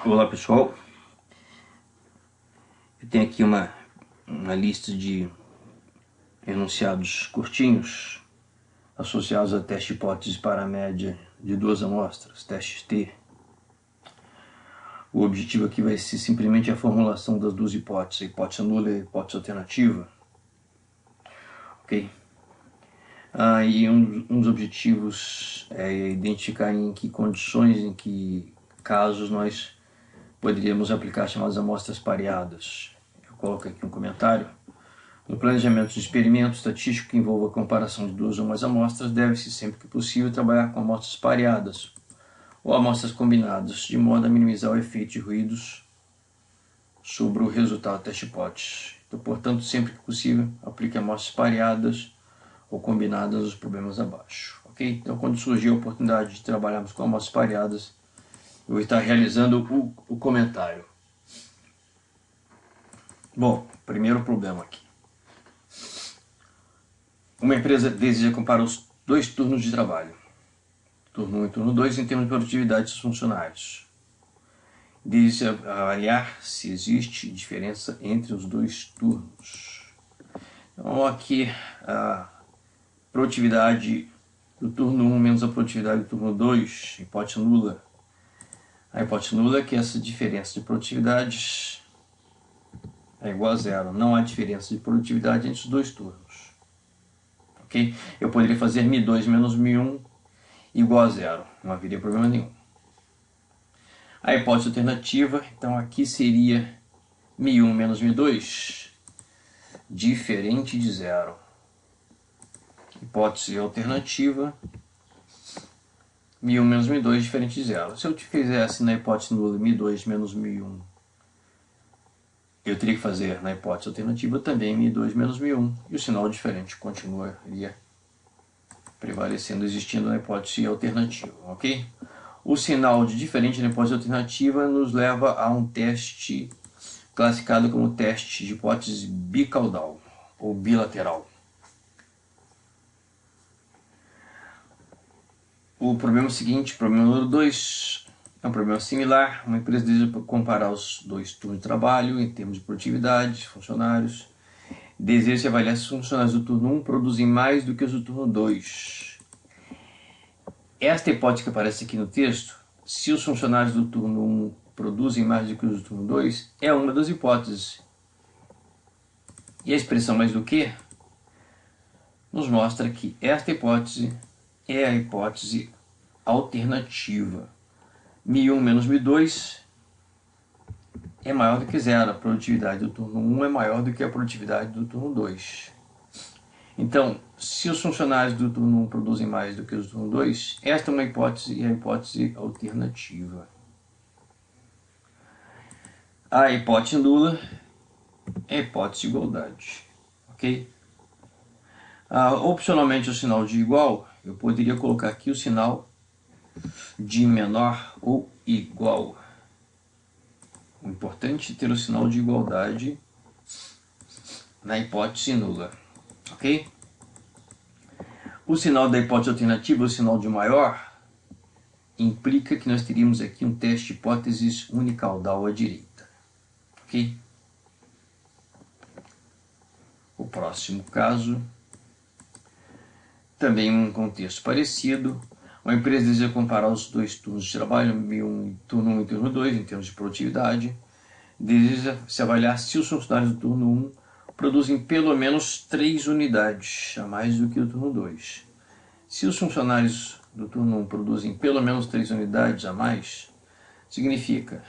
Olá pessoal, eu tenho aqui uma lista de enunciados curtinhos associados a teste hipótese para a média de duas amostras, testes T. O objetivo aqui vai ser simplesmente a formulação das duas hipóteses, a hipótese nula e a hipótese alternativa. Ok? E um dos objetivos é identificar em que condições, em que casos nós poderíamos aplicar as chamadas amostras pareadas. Eu coloco aqui um comentário. No planejamento de experimento estatístico que envolva a comparação de duas ou mais amostras, deve-se, sempre que possível, trabalhar com amostras pareadas ou amostras combinadas, de modo a minimizar o efeito de ruídos sobre o resultado da teste-hipótese. Então, portanto, sempre que possível, aplique amostras pareadas ou combinadas nos problemas abaixo. Ok? Então, quando surgir a oportunidade de trabalharmos com amostras pareadas, eu vou estar realizando o comentário. Bom, primeiro problema aqui. Uma empresa deseja comparar os dois turnos de trabalho, turno 1 e turno 2, em termos de produtividade dos funcionários. Deseja avaliar se existe diferença entre os dois turnos. Então, aqui a produtividade do turno 1 menos a produtividade do turno 2, hipótese nula. A hipótese nula é que essa diferença de produtividades é igual a zero. Não há diferença de produtividade entre os dois turnos. Okay? Eu poderia fazer Mi2 menos Mi1 igual a zero. Não haveria problema nenhum. A hipótese alternativa, então aqui seria Mi1 menos Mi2 diferente de zero. Hipótese alternativa, Mi1 menos Mi2 diferente de zero. Se eu fizesse na hipótese nula Mi2 menos Mi1, eu teria que fazer na hipótese alternativa também Mi2 menos Mi1, e o sinal diferente continuaria prevalecendo, existindo na hipótese alternativa, ok? O sinal de diferente na hipótese alternativa nos leva a um teste classificado como teste de hipótese bicaudal ou bilateral. O problema seguinte, problema número 2, é um problema similar. Uma empresa deseja comparar os dois turnos de trabalho em termos de produtividade, funcionários. Deseja avaliar se os funcionários do turno 1 produzem mais do que os do turno 2. Esta hipótese que aparece aqui no texto, se os funcionários do turno 1 produzem mais do que os do turno 2, é uma das hipóteses. E a expressão mais do que nos mostra que esta hipótese é a hipótese alternativa. Mi1 menos Mi2 é maior do que zero. A produtividade do turno 1 é maior do que a produtividade do turno 2. Então, se os funcionários do turno 1 produzem mais do que os do turno 2, esta é uma hipótese e a hipótese alternativa. A hipótese nula é a hipótese de igualdade. Ok? Opcionalmente, o sinal de igual, eu poderia colocar aqui o sinal de menor ou igual. O importante é ter o sinal de igualdade na hipótese nula. Ok? O sinal da hipótese alternativa, o sinal de maior, implica que nós teríamos aqui um teste de hipóteses unicaudal à direita. Ok? O próximo caso, também um contexto parecido. Uma empresa deseja comparar os dois turnos de trabalho, turno 1 e turno 2, em termos de produtividade. Deseja se avaliar se os funcionários do turno 1 produzem pelo menos 3 unidades a mais do que o turno 2. Se os funcionários do turno 1 produzem pelo menos 3 unidades a mais, significa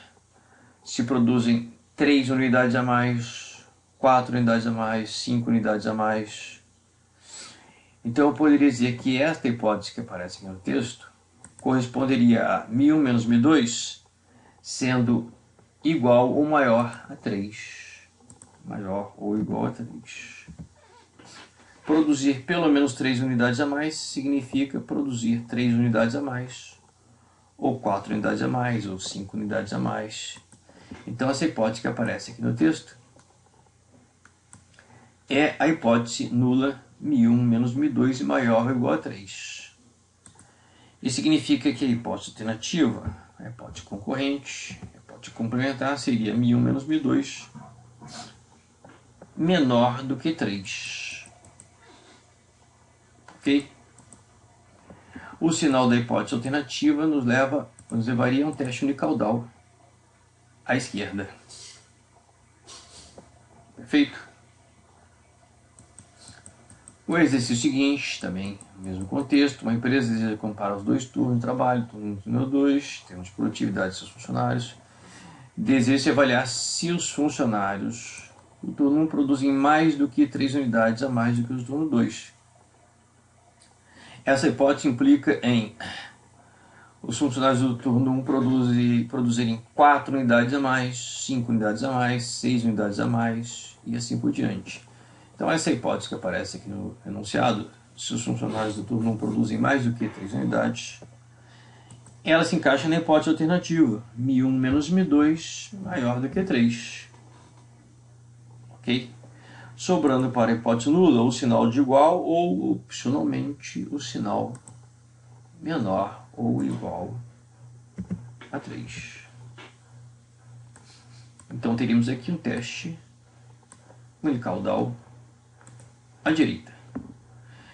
se produzem 3 unidades a mais, 4 unidades a mais, 5 unidades a mais. Então eu poderia dizer que esta hipótese que aparece aqui no texto corresponderia a Mi1 menos Mi2 sendo igual ou maior a 3. Maior ou igual a 3. Produzir pelo menos 3 unidades a mais significa produzir 3 unidades a mais, ou 4 unidades a mais, ou 5 unidades a mais. Então essa hipótese que aparece aqui no texto é a hipótese nula Mi1 menos Mi2 maior ou igual a 3. Isso significa que a hipótese alternativa, a hipótese concorrente, a hipótese hipótese complementar seria μ1 menos μ2 menor do que 3. Ok? O sinal da hipótese alternativa nos levaria a um teste unicaudal à esquerda. Perfeito? O exercício seguinte, também no mesmo contexto, uma empresa deseja comparar os dois turnos de trabalho, turno 1 e turno 2, termos de produtividade de seus funcionários, deseja avaliar se os funcionários do turno 1 produzem mais do que 3 unidades a mais do que os do turno 2. Essa hipótese implica em os funcionários do turno 1 produzirem 4 unidades a mais, 5 unidades a mais, 6 unidades a mais e assim por diante. Então essa hipótese que aparece aqui no enunciado, se os funcionários do turno 1 produzem mais do que 3 unidades, ela se encaixa na hipótese alternativa, μ1 menos μ2 maior do que 3. Ok? Sobrando para a hipótese nula o sinal de igual ou, opcionalmente, o sinal menor ou igual a 3. Então teríamos aqui um teste unicaudal à direita.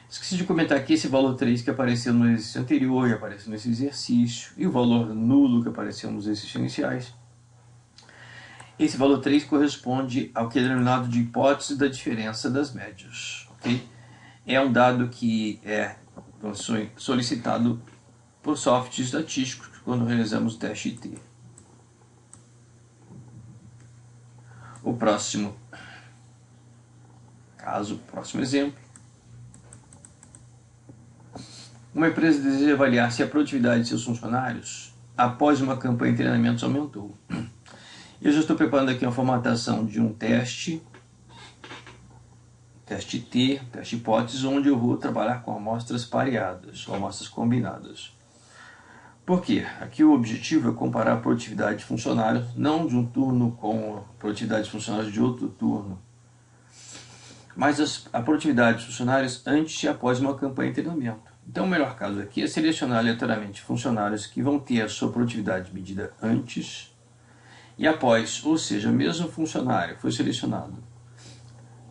Esqueci de comentar aqui esse valor 3 que apareceu no exercício anterior e apareceu nesse exercício, e o valor nulo que apareceu nos exercícios iniciais. Esse valor 3 corresponde ao que é denominado de hipótese da diferença das médias. Okay? É um dado que é solicitado por softwares estatísticos quando realizamos o teste IT. O próximo caso, próximo exemplo. Uma empresa deseja avaliar se a produtividade de seus funcionários após uma campanha de treinamentos aumentou. Eu já estou preparando aqui uma formatação de um teste T, teste hipótese, onde eu vou trabalhar com amostras pareadas, ou amostras combinadas. Por quê? Aqui o objetivo é comparar a produtividade de funcionários, não de um turno com a produtividade de funcionários de outro turno, mas a produtividade dos funcionários antes e após uma campanha de treinamento. Então o melhor caso aqui é selecionar aleatoriamente funcionários que vão ter a sua produtividade medida antes e após, ou seja, o mesmo funcionário foi selecionado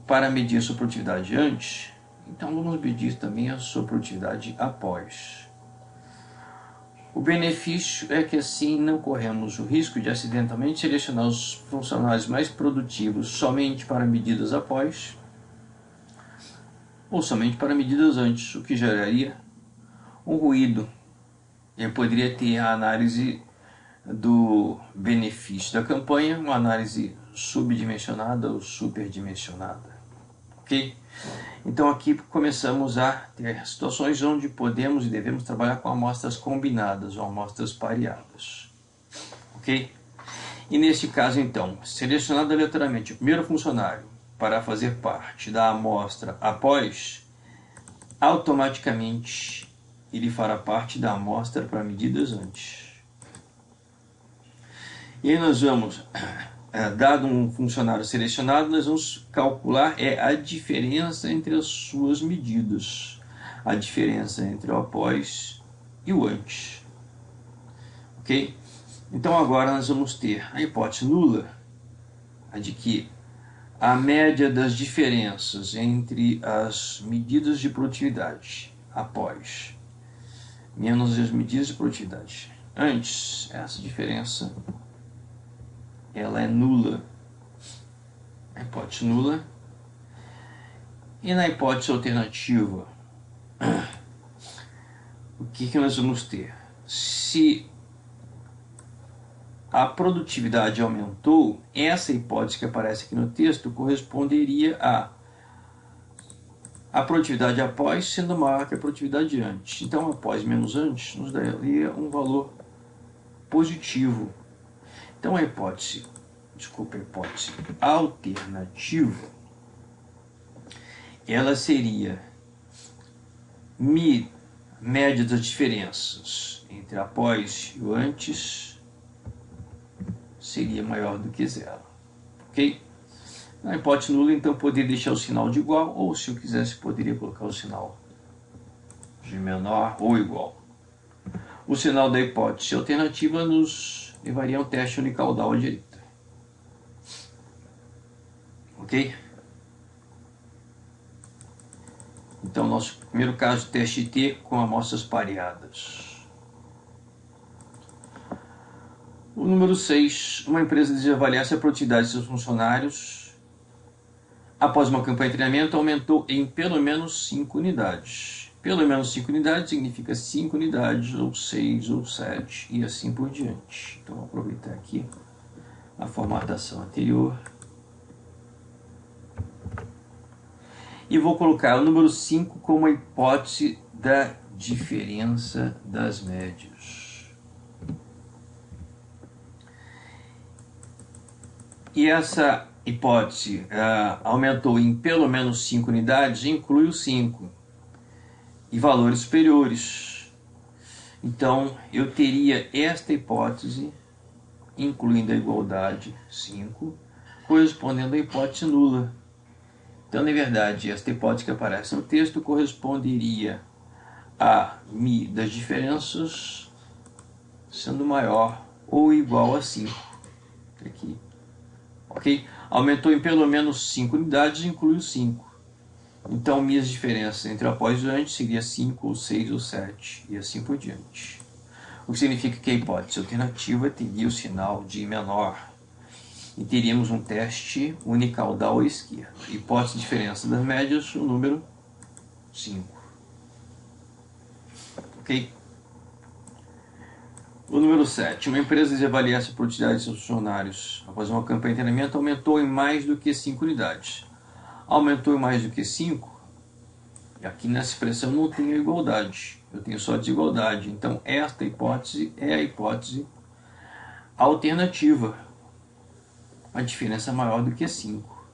para medir a sua produtividade antes, então vamos medir também a sua produtividade após. O benefício é que assim não corremos o risco de acidentalmente selecionar os funcionários mais produtivos somente para medidas após ou somente para medidas antes, o que geraria um ruído. Eu poderia ter a análise do benefício da campanha, uma análise subdimensionada ou superdimensionada. Ok? Então aqui começamos a ter situações onde podemos e devemos trabalhar com amostras combinadas ou amostras pareadas. Ok? E neste caso então, selecionado aleatoriamente o primeiro funcionário para fazer parte da amostra após, automaticamente ele fará parte da amostra para medidas antes. E aí nós vamos, dado um funcionário selecionado, nós vamos calcular a diferença entre as suas medidas. A diferença entre o após e o antes. Ok? Então agora nós vamos ter a hipótese nula, a de que a média das diferenças entre as medidas de produtividade após menos as medidas de produtividade antes, essa diferença ela é nula. A hipótese nula. E na hipótese alternativa, o que nós vamos ter? Se a produtividade aumentou, essa hipótese que aparece aqui no texto corresponderia a produtividade após sendo maior que a produtividade antes. Então, após menos antes nos daria um valor positivo. Então, a hipótese alternativa, ela seria média das diferenças entre após e o antes seria maior do que zero. Ok? Na hipótese nula, então, poderia deixar o sinal de igual, ou se eu quisesse, poderia colocar o sinal de menor ou igual. O sinal da hipótese alternativa nos levaria a um teste unicaudal à direita. Ok? Então, nosso primeiro caso, teste T com amostras pareadas. O número 6. Uma empresa deseja avaliar se a produtividade de seus funcionários, após uma campanha de treinamento, aumentou em pelo menos 5 unidades. Pelo menos 5 unidades significa 5 unidades, ou 6, ou 7, e assim por diante. Então, vou aproveitar aqui a formatação anterior. E vou colocar o número 5 como a hipótese da diferença das médias. E essa hipótese aumentou em pelo menos 5 unidades, inclui o 5 e valores superiores. Então, eu teria esta hipótese, incluindo a igualdade 5, correspondendo à hipótese nula. Então, na verdade, esta hipótese que aparece no texto corresponderia a μ das diferenças sendo maior ou igual a 5. Aqui. Ok? Aumentou em pelo menos 5 unidades, inclui o 5. Então, minhas diferenças entre o após e o antes seria 5, ou 6, ou 7, e assim por diante. O que significa que a hipótese alternativa teria o sinal de menor. E teríamos um teste unicaudal à esquerda. Hipótese de diferença das médias, o número 5. Ok? O número 7. Uma empresa deseja avaliar se a produtividade de seus funcionários após uma campanha de treinamento aumentou em mais do que 5 unidades. Aumentou em mais do que 5? Aqui nessa expressão não tenho igualdade. Eu tenho só desigualdade. Então, esta hipótese é a hipótese alternativa. A diferença é maior do que 5.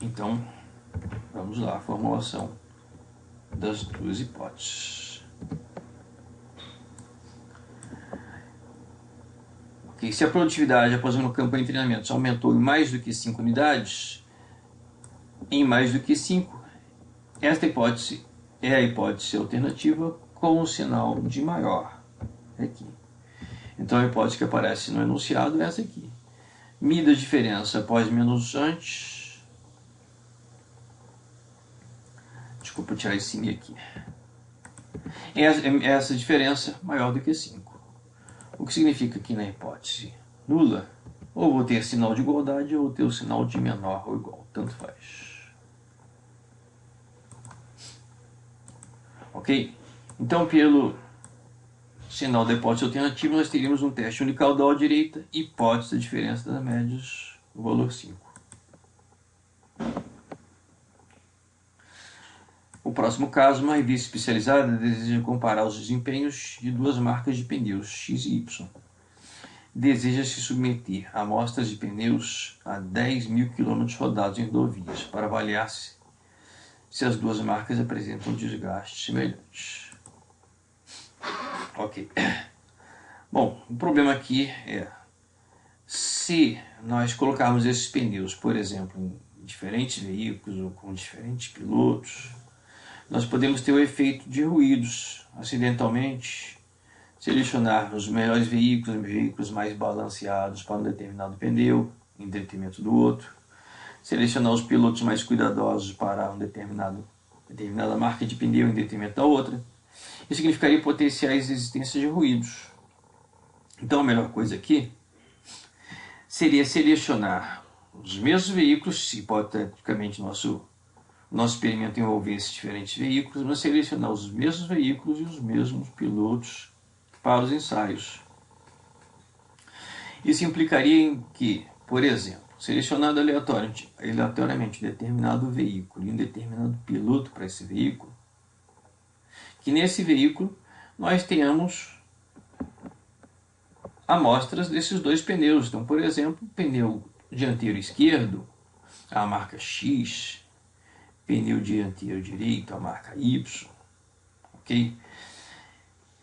Então, vamos lá, a formulação das duas hipóteses. Okay. Se a produtividade após uma campanha de treinamento aumentou em mais do que 5 unidades, em mais do que 5, esta hipótese é a hipótese alternativa com o sinal de maior. Aqui. Então, a hipótese que aparece no enunciado é essa aqui. μ da diferença após menos antes. Desculpa tirar esse μ aqui. Essa diferença maior do que 5. O que significa que na hipótese nula, ou vou ter sinal de igualdade ou ter o sinal de menor ou igual. Tanto faz. Ok? Então, pelo sinal da hipótese alternativa, nós teríamos um teste unicaudal à direita, hipótese da diferença das médias, o valor 5. O próximo caso, uma revista especializada deseja comparar os desempenhos de duas marcas de pneus, X e Y. Deseja-se submeter amostras de pneus a 10.000 km rodados em rodovias para avaliar se as duas marcas apresentam desgastes semelhantes. Ok. Bom, o problema aqui é, se nós colocarmos esses pneus, por exemplo, em diferentes veículos ou com diferentes pilotos, nós podemos ter o efeito de ruídos. Acidentalmente, selecionar os melhores veículos mais balanceados para um determinado pneu, em detrimento do outro. Selecionar os pilotos mais cuidadosos para determinada marca de pneu em detrimento da outra. Isso significaria potenciais existências de ruídos. Então, a melhor coisa aqui seria selecionar os mesmos veículos, se hipoteticamente nosso experimento envolvesse diferentes veículos, mas selecionar os mesmos veículos e os mesmos pilotos para os ensaios. Isso implicaria em que, por exemplo, selecionado aleatoriamente determinado veículo e um determinado piloto para esse veículo, que nesse veículo nós tenhamos amostras desses dois pneus. Então, por exemplo, pneu dianteiro esquerdo, a marca X, pneu dianteiro direito, a marca Y, ok?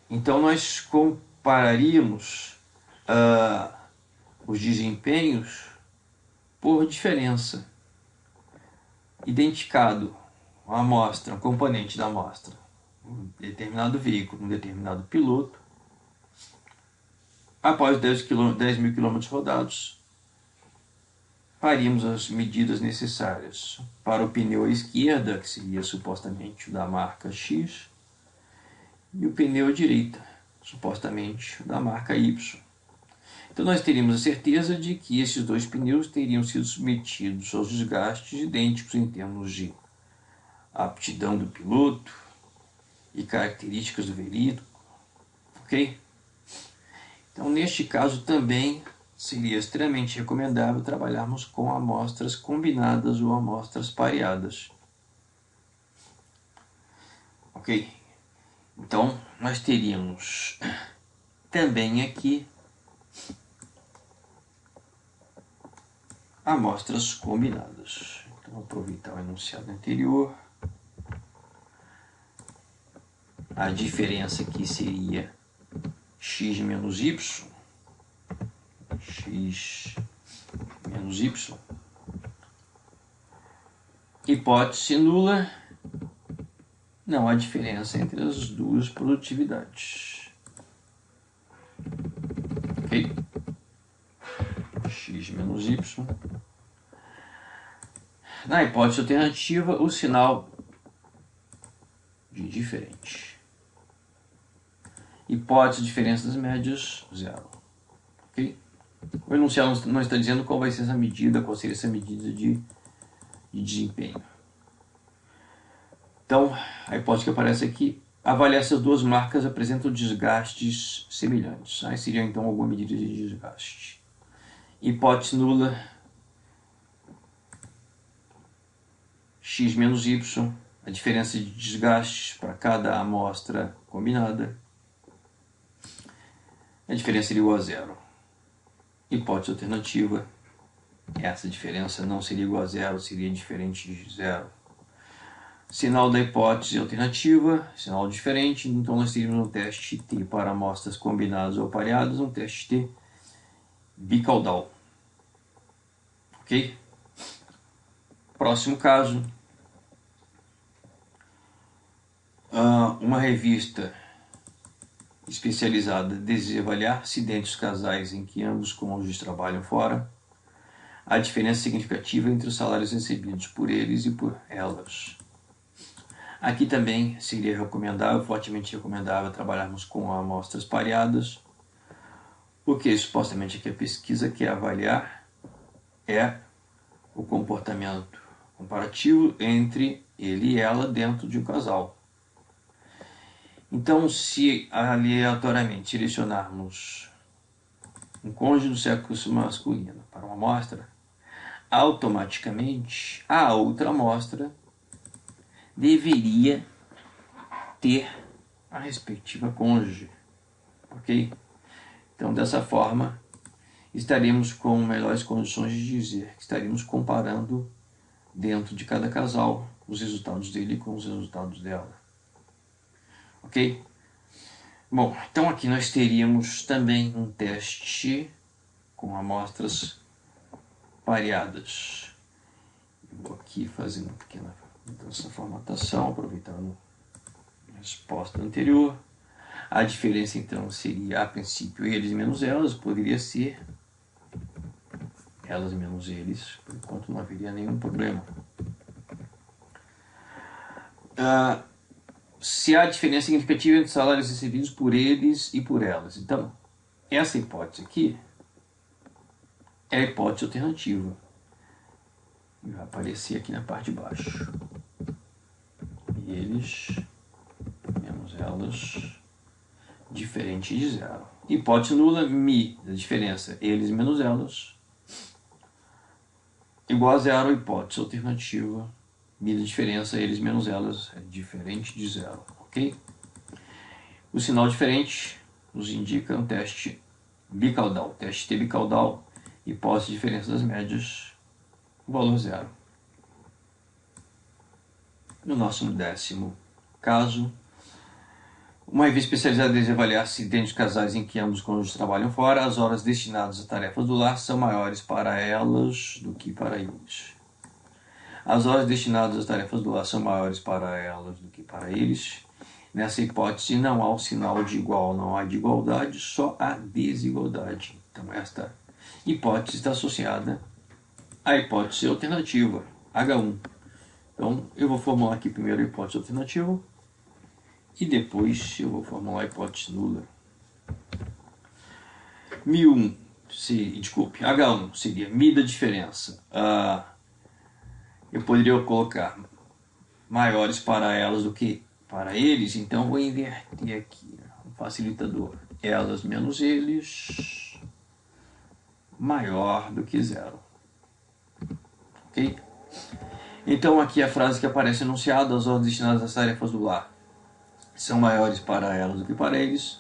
Então, nós compararíamos os desempenhos por diferença. Identificado uma amostra, um componente da amostra, um determinado veículo, um determinado piloto, Após 10.000 quilômetros rodados, faríamos as medidas necessárias para o pneu à esquerda, que seria supostamente o da marca X, e o pneu à direita, supostamente o da marca Y. Então nós teríamos a certeza de que esses dois pneus teriam sido submetidos aos desgastes idênticos em termos de aptidão do piloto e características do veículo, ok? Então neste caso também seria extremamente recomendável trabalharmos com amostras combinadas ou amostras pareadas, ok? Então nós teríamos também aqui amostras combinadas. Então vou aproveitar o enunciado anterior. A diferença aqui seria x menos y. X menos y. Hipótese nula. Não há diferença entre as duas produtividades. Ok? X menos y. Na hipótese alternativa, o sinal de diferente. Hipótese de diferença das médias, zero. Ok? O enunciado não está dizendo qual vai ser essa medida, qual seria essa medida de desempenho. Então, a hipótese que aparece aqui, avaliar se as duas marcas apresentam desgastes semelhantes. Aí seria então alguma medida de desgaste. Hipótese nula, x menos y, a diferença de desgastes para cada amostra combinada. A diferença seria igual a zero. Hipótese alternativa, essa diferença não seria igual a zero, seria diferente de zero. Sinal da hipótese alternativa, sinal diferente, então nós teríamos um teste T para amostras combinadas ou pareadas, um teste T bicaudal. Ok? Próximo caso. Uma revista especializada deseja avaliar acidentes casais em que ambos cônjuges trabalham fora. A diferença significativa entre os salários recebidos por eles e por elas. Aqui também seria recomendável, fortemente recomendável, trabalharmos com amostras pareadas, porque supostamente aqui a pesquisa quer avaliar é o comportamento comparativo entre ele e ela dentro de um casal. Então, se aleatoriamente selecionarmos um cônjuge do sexo masculino para uma amostra, automaticamente a outra amostra deveria ter a respectiva cônjuge, ok? Então, dessa forma, estaremos com melhores condições de dizer que estaremos comparando dentro de cada casal os resultados dele com os resultados dela, ok? Bom, então aqui nós teríamos também um teste com amostras pareadas. Vou aqui fazer uma pequena mudança na formatação, aproveitando a resposta anterior. A diferença então seria, a princípio, eles menos elas, poderia ser elas menos eles, por enquanto não haveria nenhum problema. Se há diferença significativa entre salários recebidos por eles e por elas. Então, essa hipótese aqui é a hipótese alternativa. Vai aparecer aqui na parte de baixo. Eles menos elas, diferente de zero. Hipótese nula, mi, da diferença, eles menos elas, igual a zero. Hipótese alternativa, mi da diferença, eles menos elas, é diferente de zero, ok? O sinal diferente nos indica um teste bicaudal, teste T bicaudal, hipótese de diferença das médias, valor zero. No nosso 10º caso, uma revista especializada deseja avaliar acidentes de casais em que ambos cônjuges trabalham fora. As horas destinadas a tarefas do lar são maiores para elas do que para eles. As horas destinadas às tarefas do lar são maiores para elas do que para eles. Nessa hipótese não há o sinal de igual, não há de igualdade, só há desigualdade. Então esta hipótese está associada à hipótese alternativa, H1. Então eu vou formular aqui primeiro a hipótese alternativa e depois eu vou formular a hipótese nula. H1 seria μ da diferença. Eu poderia colocar maiores para elas do que para eles, então vou inverter aqui o facilitador. Elas menos eles maior do que zero. Ok? Então aqui a frase que aparece enunciada: as ordens destinadas às tarefas do lar são maiores para elas do que para eles.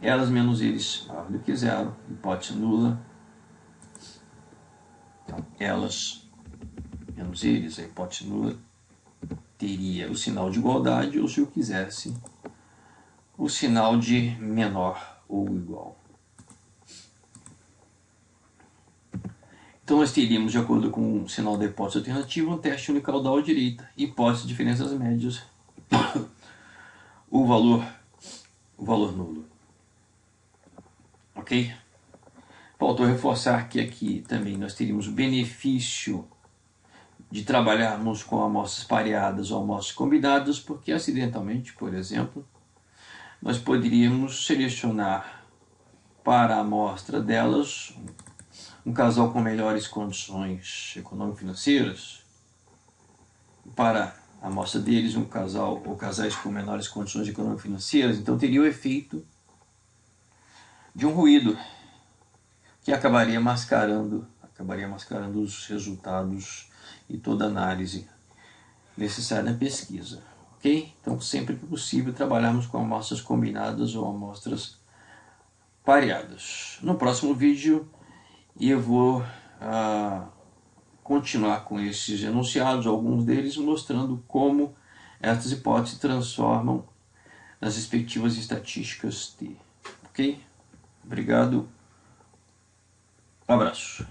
Elas menos eles maior do que zero. Hipótese nula. Então, elas menos eles, a hipótese nula, teria o sinal de igualdade, ou se eu quisesse, o sinal de menor ou igual. Então nós teríamos, de acordo com o sinal da hipótese alternativa, um teste unicaudal à direita, hipótese de diferenças médias, o valor nulo. Ok? Faltou reforçar que aqui também nós teríamos o benefício de trabalharmos com amostras pareadas ou amostras combinadas, porque acidentalmente, por exemplo, nós poderíamos selecionar para a amostra delas um casal com melhores condições econômico-financeiras, para a amostra deles um casal ou casais com menores condições econômico-financeiras. Então teria o efeito de um ruído que acabaria mascarando os resultados e toda a análise necessária na pesquisa. Ok? Então, sempre que possível, trabalharmos com amostras combinadas ou amostras pareadas. No próximo vídeo, eu vou continuar com esses enunciados, alguns deles, mostrando como estas hipóteses transformam nas respectivas estatísticas T. Ok? Obrigado. Um abraço.